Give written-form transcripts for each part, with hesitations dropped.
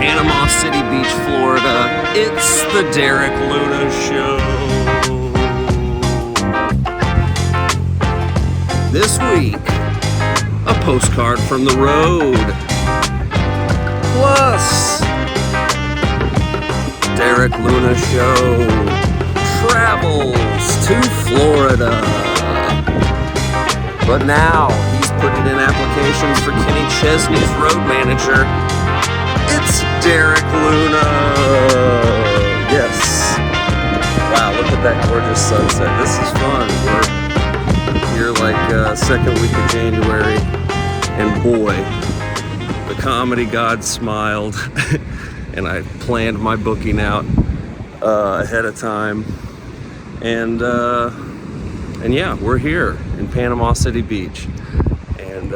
Panama City Beach, Florida. It's the Derek Luna Show. This week, a postcard from the road. Plus, Derek Luna Show travels to Florida. But now, he's putting in applications for Kenny Chesney's road manager. It's Derek Luna. Yes. Wow, look at that gorgeous sunset. This is fun. We're here like second week of January. And boy, the comedy god smiled. And I planned my booking out ahead of time. And yeah, we're here in Panama City Beach. And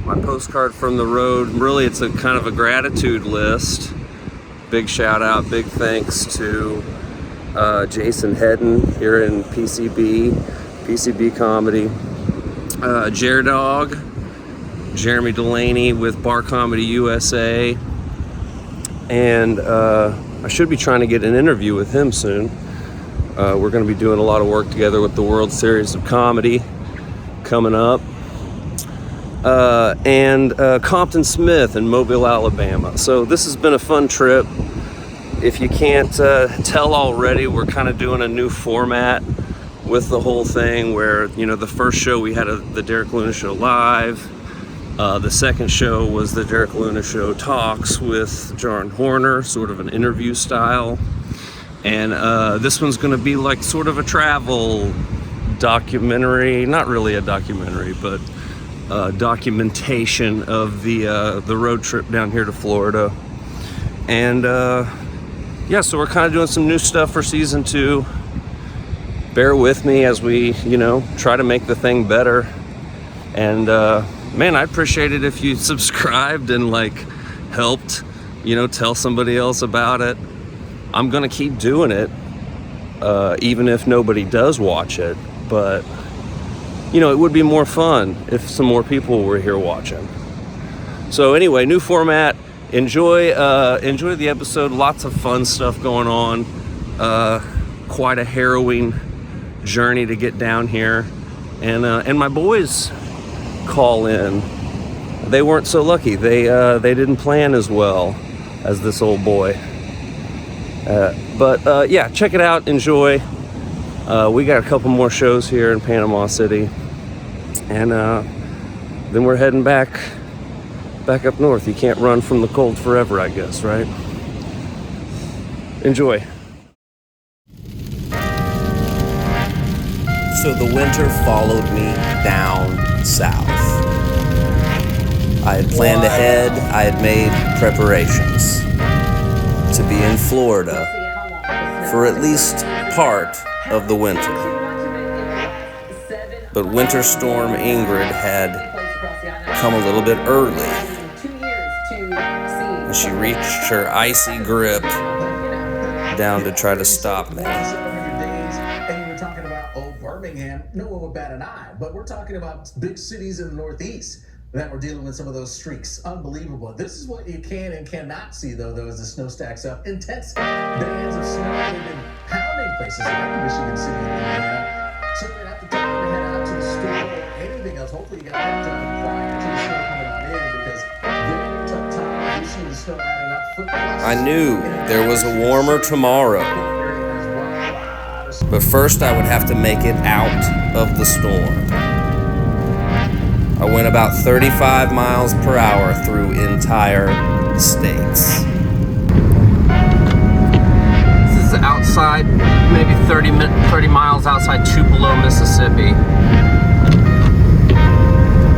my postcard from the road, really it's a kind of a gratitude list. Big shout out, big thanks to Jason Hedden here in PCB Comedy. Dog, Jeremy Delaney with Bar Comedy USA. And I should be trying to get an interview with him soon. We're going to be doing a lot of work together with the World Series of Comedy coming up. And Compton Smith in Mobile, Alabama. So this has been a fun trip. If you can't tell already, we're kind of doing a new format with the whole thing where, you know, the first show we had the Derek Luna Show live. The second show was the Derek Luna Show Talks with John Horner, sort of an interview style. And this one's going to be like sort of a travel documentary, not really a documentary, but documentation of the road trip down here to Florida. And yeah, so we're kind of doing some new stuff for season 2. Bear with me as we, you know, try to make the thing better. And man, I'd appreciate it if you subscribed and like helped, you know, tell somebody else about it. I'm gonna keep doing it, even if nobody does watch it. But you know, it would be more fun if some more people were here watching. So anyway, new format. Enjoy the episode. Lots of fun stuff going on. Quite a harrowing journey to get down here. And my boys call in. They weren't so lucky. They didn't plan as well as this old boy. But yeah, check it out. Enjoy. We got a couple more shows here in Panama City. And then we're heading back up north. You can't run from the cold forever, I guess, right? Enjoy. So the winter followed me down south. I had planned ahead. I had made preparations to be in Florida for at least part of the winter. But Winter Storm Ingrid had come a little bit early, and she reached her icy grip down to try to stop me. And you're talking about, Birmingham, no one would bat an eye, but we're talking about big cities in the Northeast that were dealing with some of those streaks. Unbelievable. This is what you can and cannot see, though, as the snow stacks up. Intense bands of snow have been pounding places like Michigan City and Indiana. So you're going to have to take your head out to the store or anything else. Hopefully you got that done prior to the snow coming on in, because very tough time. You see the snow adding up foot plus. I knew there was a warmer tomorrow, but first I would have to make it out of the storm. I went about 35 miles per hour through entire states. This is outside, maybe 30 miles outside Tupelo, Mississippi.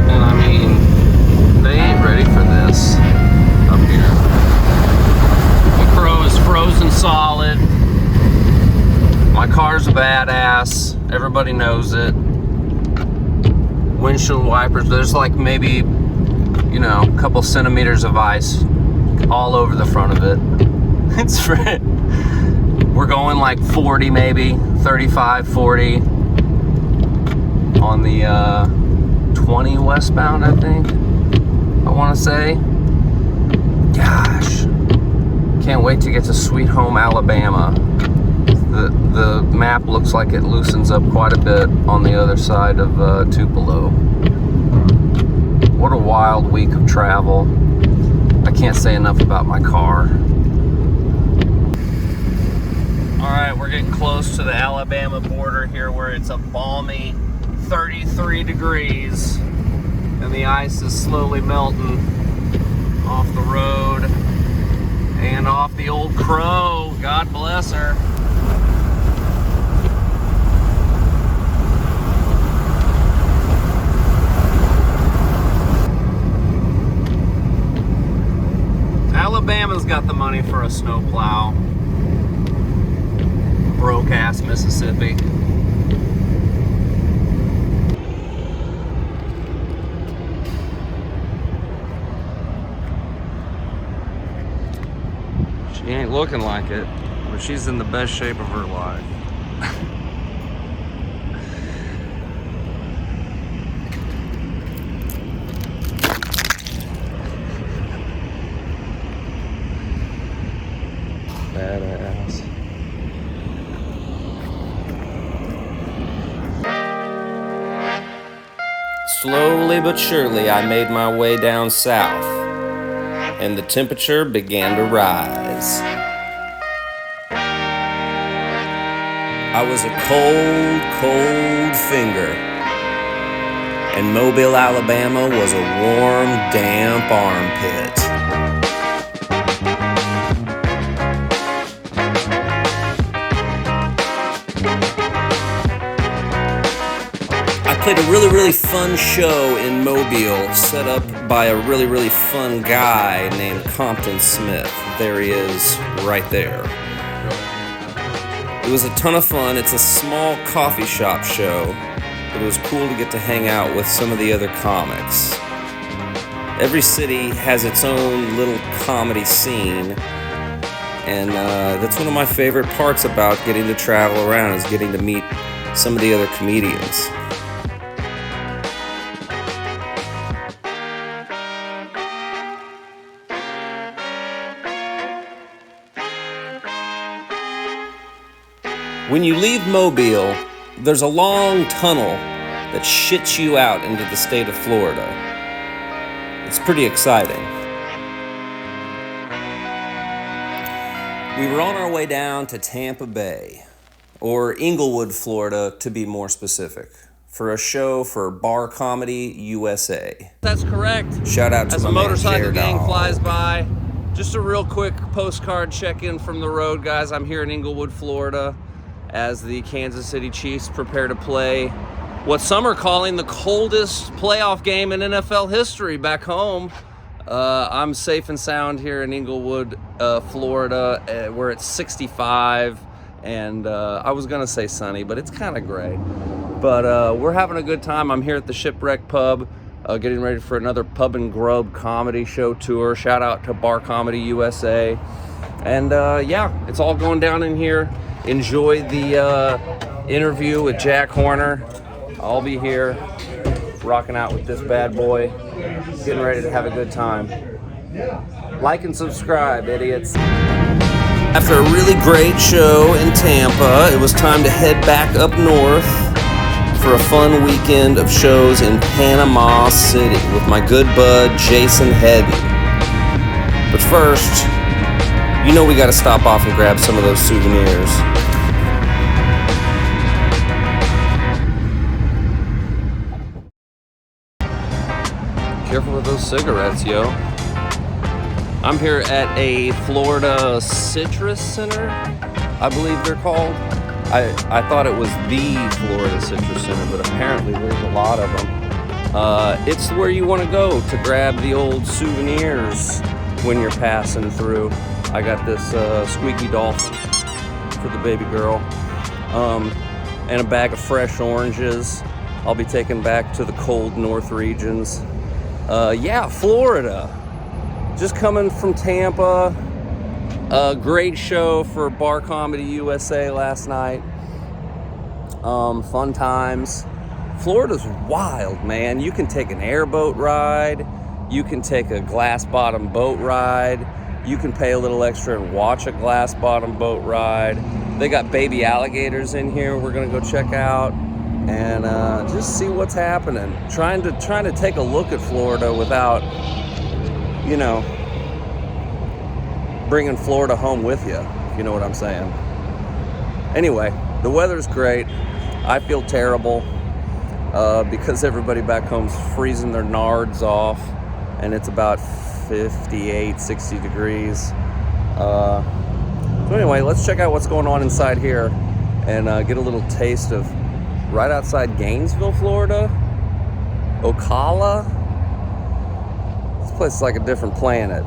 And I mean, they ain't ready for this up here. The Crow is frozen solid. My car's a badass. Everybody knows it. Windshield wipers, there's like maybe, you know, a couple centimeters of ice all over the front of it. It's we're going like 40 maybe, 35, 40 on the 20 westbound, I think, I want to say. Gosh, Can't wait to get to Sweet Home, Alabama. The map looks like it loosens up quite a bit on the other side of Tupelo. What a wild week of travel. I can't say enough about my car. Alright, we're getting close to the Alabama border here where it's a balmy 33 degrees and the ice is slowly melting off the road and off the old Crow. God bless her. Alabama's got the money for a snowplow. Broke ass Mississippi. She ain't looking like it, but she's in the best shape of her life. Badass. Slowly but surely, I made my way down south, and the temperature began to rise. I was a cold, cold finger, and Mobile, Alabama was a warm, damp armpit. I played a really fun show in Mobile, set up by a really fun guy named Compton Smith. There he is, right there. It was a ton of fun. It's a small coffee shop show, but it was cool to get to hang out with some of the other comics. Every city has its own little comedy scene, and that's one of my favorite parts about getting to travel around, is getting to meet some of the other comedians. When you leave Mobile, there's a long tunnel that shits you out into the state of Florida. It's pretty exciting. We were on our way down to Tampa Bay, or Inglewood, Florida, to be more specific, for a show for Bar Comedy USA. That's correct. Shout out to my man, motorcycle gang flies by. Just a real quick postcard check-in from the road, guys. I'm here in Inglewood, Florida, as the Kansas City Chiefs prepare to play what some are calling the coldest playoff game in NFL history back home. I'm safe and sound here in Inglewood, Florida, where it's 65, and I was gonna say sunny, but it's kind of gray. But we're having a good time. I'm here at the Shipwreck Pub, getting ready for another Pub and Grub comedy show tour. Shout out to Bar Comedy USA. And yeah, it's all going down in here. Enjoy the interview with Jack Horner. I'll be here rocking out with this bad boy, getting ready to have a good time. Like and subscribe, idiots. After a really great show in Tampa, it was time to head back up north for a fun weekend of shows in Panama City with my good bud Jason Hedden. But first, you know we gotta stop off and grab some of those souvenirs. Careful with those cigarettes, yo. I'm here at a Florida Citrus Center, I believe they're called. I thought it was the Florida Citrus Center, but apparently there's a lot of them. It's where you want to go to grab the old souvenirs when you're passing through. I got this squeaky dolphin for the baby girl, and a bag of fresh oranges I'll be taking back to the cold north regions. Yeah, Florida. Just coming from Tampa. A great show for Bar Comedy USA last night. Fun times. Florida's wild, man. You can take an airboat ride. You can take a glass bottom boat ride. You can pay a little extra and watch a glass bottom boat ride. They got baby alligators in here we're gonna go check out and just see what's happening. Trying to take a look at Florida without, you know, bringing Florida home with you, if you know what I'm saying. Anyway, the weather's great. I feel terrible because everybody back home's freezing their nards off, and it's about 58, 60 degrees. So anyway, let's check out what's going on inside here and get a little taste of right outside Gainesville, Florida. Ocala. This place is like a different planet.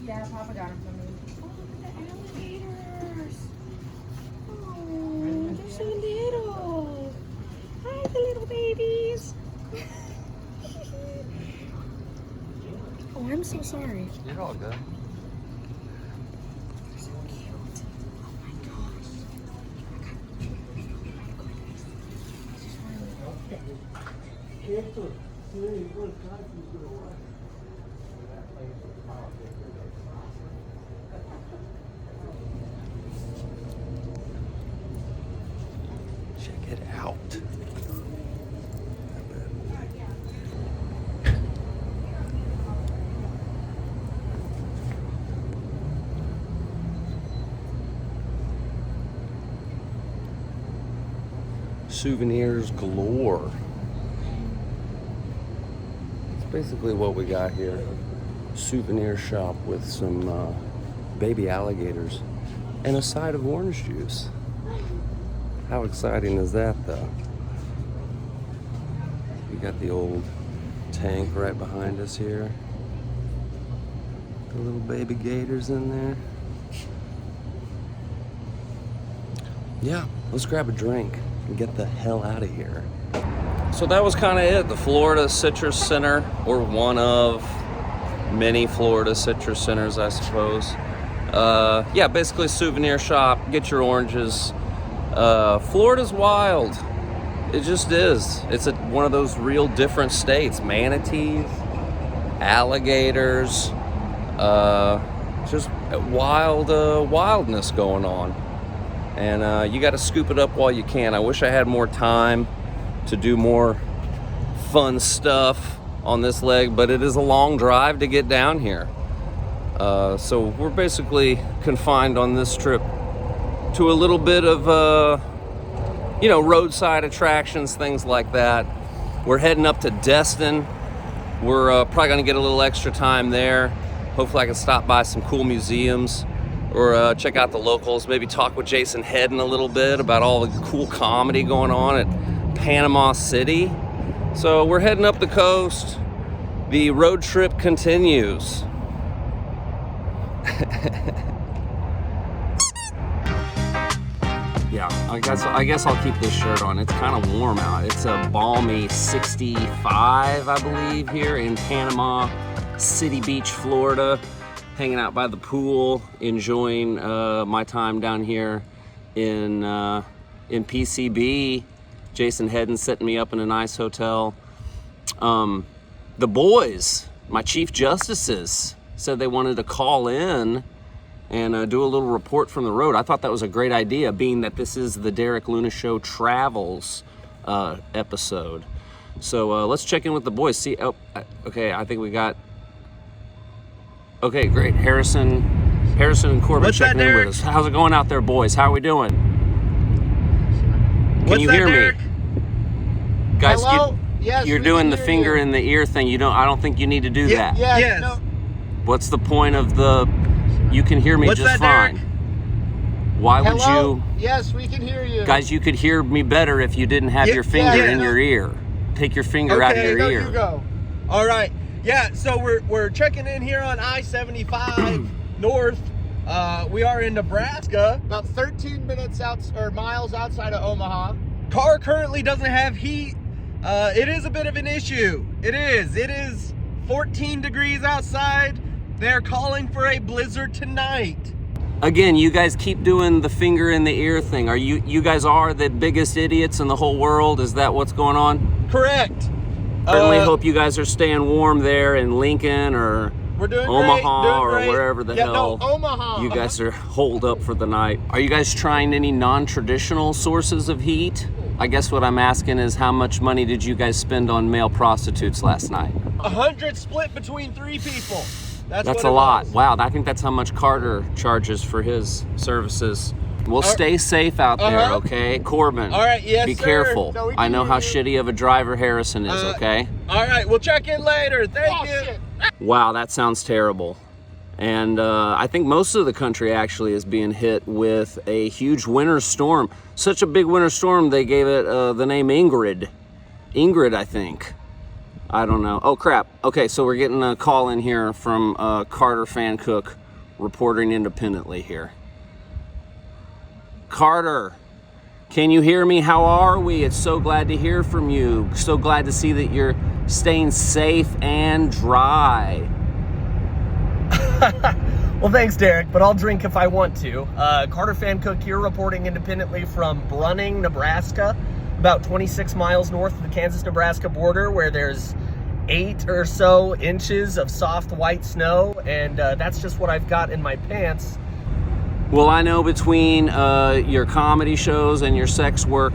Yeah, Papa got him from me. Oh, look at the alligators. Oh, they're so little. Hi, the little babies. Oh, I'm so sorry. You're all good. They're so cute. Oh my gosh. Check it out. Souvenirs galore. That's basically what we got here. Souvenir shop with some baby alligators and a side of orange juice. How exciting is that, though? We got the old tank right behind us here. The little baby gators in there. Yeah, let's grab a drink and get the hell out of here. So that was kind of it. The Florida Citrus Center, or one of many Florida Citrus Centers, I suppose. Yeah, basically souvenir shop, get your oranges. Florida's wild. It just is. It's one of those real different states. Manatees, alligators, just wildness going on. And you got to scoop it up while you can. I wish I had more time to do more fun stuff on this leg, but it is a long drive to get down here. So we're basically confined on this trip to a little bit of, you know, roadside attractions, things like that. We're heading up to Destin. We're probably going to get a little extra time there. Hopefully I can stop by some cool museums or check out the locals, maybe talk with Jason Hedden a little bit about all the cool comedy going on at Panama City. So we're heading up the coast. The road trip continues. Yeah, I guess I'll keep this shirt on. It's kind of warm out. It's a balmy 65, I believe, here in Panama City Beach, Florida. Hanging out by the pool, enjoying my time down here in PCB. Jason Hedden setting me up in a nice hotel. The boys, my chief justices, said they wanted to call in and do a little report from the road. I thought that was a great idea, being that this is the Derek Luna Show Travels episode. So let's check in with the boys. See, oh, okay, I think we got. Okay, great. Harrison and Corbin checking in with us. How's it going out there, boys? How are we doing? Can you hear me? Guys, Yes, you're doing the finger in the ear thing. I don't think you need to do that. Yes. No. What's the point of the you can hear me just fine? Why would you? Yes, we can hear you. Guys, you could hear me better if you didn't have your finger in your ear. Take your finger out of your ear. You go. All right. Yeah, so we're checking in here on I-75 north. We are in Nebraska. About 13 minutes miles outside of Omaha. Car currently doesn't have heat. It is a bit of an issue. It is 14 degrees outside. They're calling for a blizzard tonight. Again, you guys keep doing the finger in the ear thing. Are you guys are the biggest idiots in the whole world? Is that what's going on? Correct. Certainly hope you guys are staying warm there in Lincoln or We're doing Omaha great, doing or great. wherever the Yeah, hell no, Omaha. you guys are holed up for the night. Are you guys trying any non-traditional sources of heat? I guess what I'm asking is how much money did you guys spend on male prostitutes last night? 100 split between 3 people. That's That's what a it lot. was. Wow, I think that's how much Carter charges for his services. Well, stay safe out there, Uh-huh. okay? Corbin, All right, yes, be sir. careful. No, we I can know hear how you. shitty of a driver Harrison is, okay? All right, we'll check in later. Thank you. Wow, that sounds terrible. And I think most of the country actually is being hit with a huge winter storm. Such a big winter storm, they gave it the name Ingrid. Ingrid, I think. I don't know. Oh, crap. Okay, so we're getting a call in here from Carter Fancook reporting independently here. Carter, can you hear me? How are we? It's so glad to hear from you. So glad to see that you're staying safe and dry. Well, thanks, Derek, but I'll drink if I want to. Carter Fancook here, reporting independently from Brunning, Nebraska, about 26 miles north of the Kansas-Nebraska border, where there's 8 or so inches of soft white snow, and that's just what I've got in my pants. Well, I know between your comedy shows and your sex work,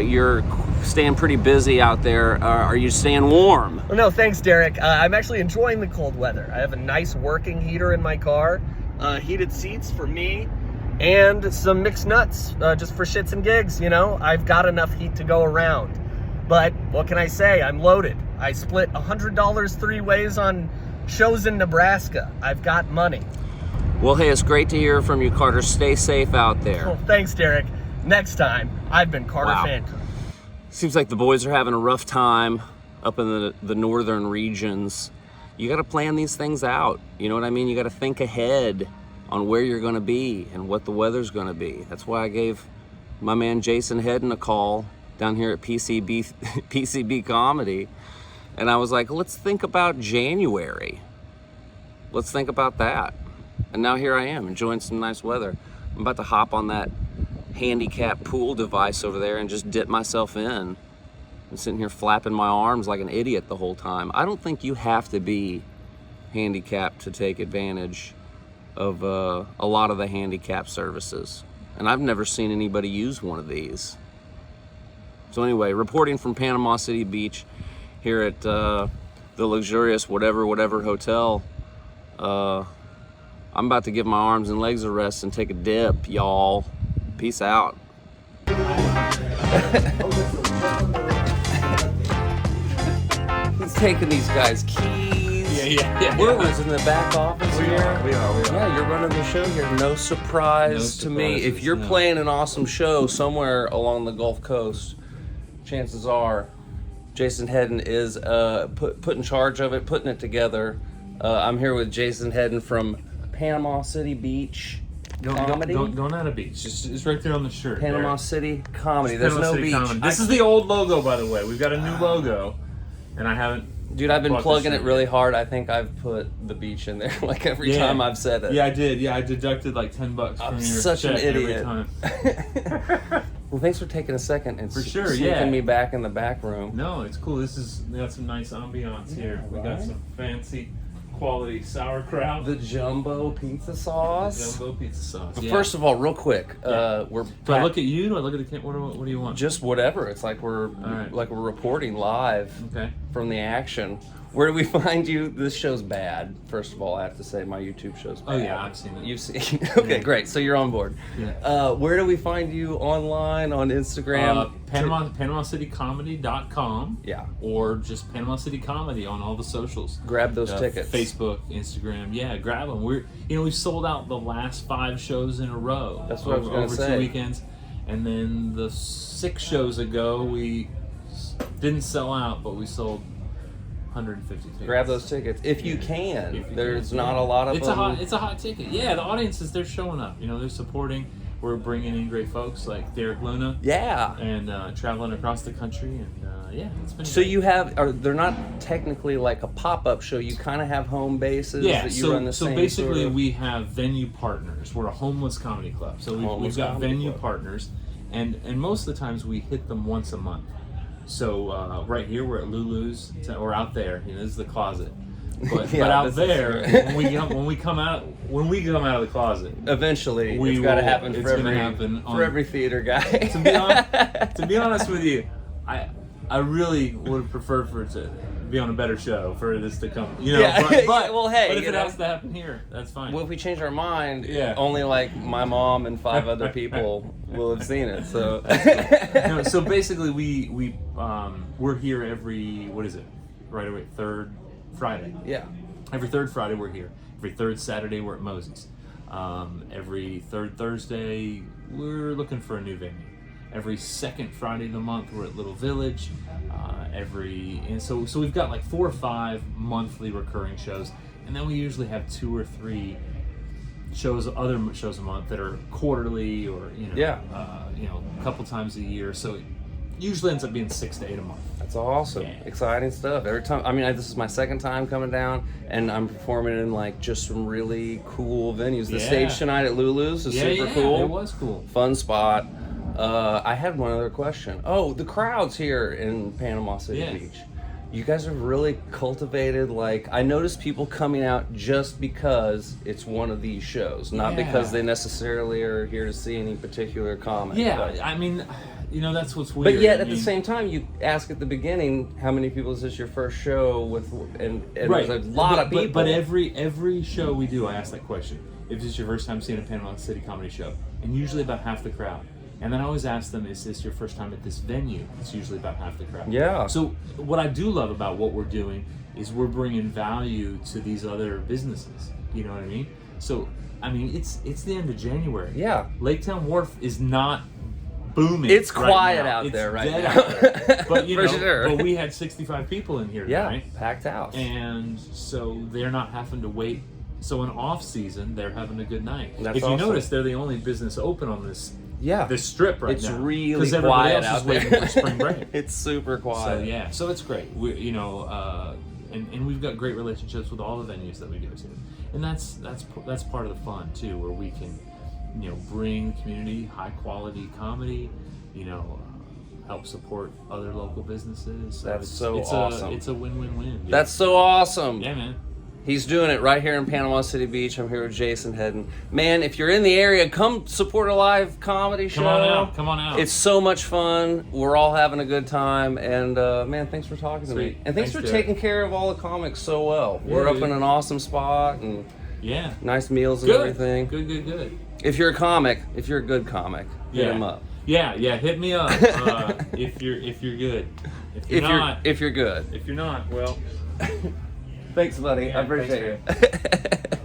you're staying pretty busy out there. Are you staying warm? Well, no, thanks, Derek. I'm actually enjoying the cold weather. I have a nice working heater in my car, heated seats for me, and some mixed nuts, just for shits and gigs, you know? I've got enough heat to go around. But what can I say? I'm loaded. I split $100 3 ways on shows in Nebraska. I've got money. Well, hey, it's great to hear from you, Carter. Stay safe out there. Well, thanks, Derek. Next time, I've been Carter Wow. Fancook. Seems like the boys are having a rough time up in the northern regions. You got to plan these things out. You know what I mean? You got to think ahead on where you're going to be and what the weather's going to be. That's why I gave my man Jason Hedden a call down here at PCB Comedy. And I was like, let's think about January. Let's think about that. And now here I am, enjoying some nice weather. I'm about to hop on that handicap pool device over there and just dip myself in. I'm sitting here flapping my arms like an idiot the whole time. I don't think you have to be handicapped to take advantage of a lot of the handicap services. And I've never seen anybody use one of these. So anyway, reporting from Panama City Beach here at the luxurious whatever hotel. I'm about to give my arms and legs a rest and take a dip, y'all. Peace out. He's taking these guys' keys. Yeah. We're in the back office here. We are. Yeah, you're running the show here. No surprise to me. If you're playing an awesome show somewhere along the Gulf Coast, chances are Jason Hedden is put in charge of it, putting it together. I'm here with Jason Hedden from Panama City Beach Comedy. Don't out of beach. It's right there on the shirt. Panama there. City Comedy. It's There's Panama no City beach. Comedy. This is the old logo, by the way. We've got a new logo, and I haven't. Dude, I've been bought the plugging it shirt really yet. hard. I think I've put the beach in there like every time I've said it. Yeah, I did. Yeah, I deducted like $10 from I'm your such an check every idiot. time. Well, thanks for taking a second and For sure, sneaking yeah. me back in the back room. No, it's cool. We got some nice ambiance here. We got right. some fancy quality sauerkraut. The jumbo pizza sauce. Jumbo pizza sauce. But Yeah. first of all, real quick, we're do I look at you? Do I look at the camera? What do you want? just whatever. It's like we're right. reporting live Okay. from the action. Where do we find you? This show's bad. First of all, I have to say my YouTube show's bad. Oh, yeah, I've seen it. You've seen? Okay, great. So you're on board. Yeah. Where do we find you online on Instagram? PanamaCityComedy.com. Yeah. Or just Panama City Comedy on all the socials. Grab those tickets. Facebook, Instagram. Yeah, grab them. We've sold out the last 5 shows in a row. That's what I was gonna over say. 2 weekends, and then the 6 shows ago we didn't sell out, but we sold 150 tickets. Grab those tickets if you can. If you There's can. not a lot of It's them. a hot ticket. Yeah, the audiences, they're showing up. They're supporting. We're bringing in great folks like Derek Luna Yeah. and traveling across the country, and yeah, it's been So great. you they're not technically like a pop-up show. You kind of have home bases Yeah, that you run the so same basically sort of... we have venue partners. We're a homeless comedy club. So we've Homeless got comedy venue club. partners, and most of the times we hit them once a month. So right here we're at Lulu's, or out there. You know, this is the closet. But, Yeah, but out this is there, true. when we come out of the closet, Eventually, We it's got to will- happen it's for gonna every happen on- for every theater guy. to be honest with you, I really would have preferred for it to be on a better show for this to come. You know, Yeah. but Well, hey, but if you it know. has to happen here, that's fine. Well, if we change our mind, Yeah. only like my mom and 5 other people will have seen it. So No, so basically, we're here every, what is it? Right away, third Friday. yeah, Every third Friday we're here. Every third Saturday we're at Mosey's. Every third Thursday we're looking for a new venue. Every second Friday of the month we're at Little Village. So we've got like 4 or 5 monthly recurring shows, and then we usually have 2 or 3 other shows a month that are quarterly or Yeah. a couple times a year. So it usually ends up being 6 to 8 a month. that's awesome, Yeah. exciting stuff. Every time, I mean, this is my second time coming down, and I'm performing in like just some really cool venues. The Yeah. stage tonight at Lulu's is super yeah, cool. It was cool. Fun spot. I had one other question. Oh, the crowds here in Panama City Yes. Beach. You guys have really cultivated, like, I noticed people coming out just because it's one of these shows, not Yeah. because they necessarily are here to see any particular comic. Yeah, but, I mean, that's what's weird. but yet at I the mean, same time, you ask at the beginning, how many people is this your first show with, and right. there's a lot of people. But every show we do, I ask that question. If this is your first time seeing a Panama City comedy show, and usually about half the crowd. And then I always ask them, is this your first time at this venue? It's usually about half the crowd. Yeah. So what I do love about what we're doing is we're bringing value to these other businesses. You know what I mean? So, I mean, it's the end of January. Yeah. Lake Town Wharf is not booming. It's right quiet now. out It's there right dead now. out there. But For sure. but we had 65 people in here Yeah, tonight. packed house. And so they're not having to wait. So in off season, they're having a good night. That's if you awesome. notice, they're the only business open on this Yeah. strip right It's now. really because everybody quiet else out is waiting there. for spring break. It's super So quiet. yeah, so it's great. We and we've got great relationships with all the venues that we go to, and that's part of the fun too, where we can bring community high quality comedy, help support other local businesses. That's it's, so it's awesome. It's a win-win-win. dude. That's so awesome. yeah, man. He's doing it right here in Panama City Beach. I'm here with Jason Hedden. Man, if you're in the area, come support a live comedy show. Come on out. It's so much fun. We're all having a good time. And man, thanks for talking to me. Sweet. And thanks for Thanks, taking care of all the comics so well. Yeah, We're up dude. in an awesome spot and Yeah. nice meals and Good. everything. Good. If you're a comic, if you're a good comic, hit him up. Yeah, hit me up if you're good. If you're good. if you're not, well, Thanks, buddy. Yeah, I appreciate thanks, it.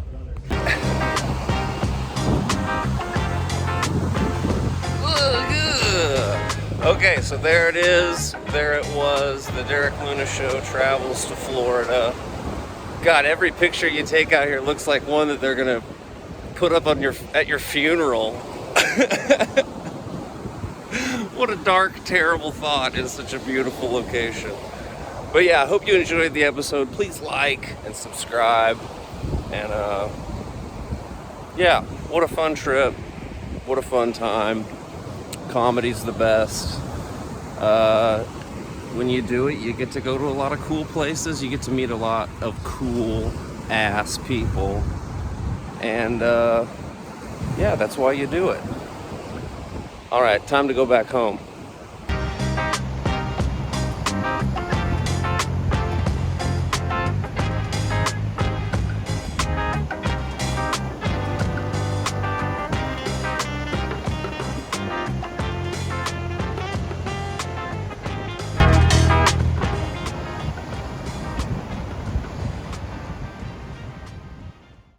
Okay, so there it is. There it was. The Derek Luna Show travels to Florida. God, every picture you take out here looks like one that they're gonna put up on at your funeral. What a dark, terrible thought in such a beautiful location. But yeah, I hope you enjoyed the episode. Please like and subscribe. And yeah, what a fun trip. What a fun time. Comedy's the best. When you do it, you get to go to a lot of cool places. You get to meet a lot of cool ass people. And yeah, that's why you do it. All right, time to go back home.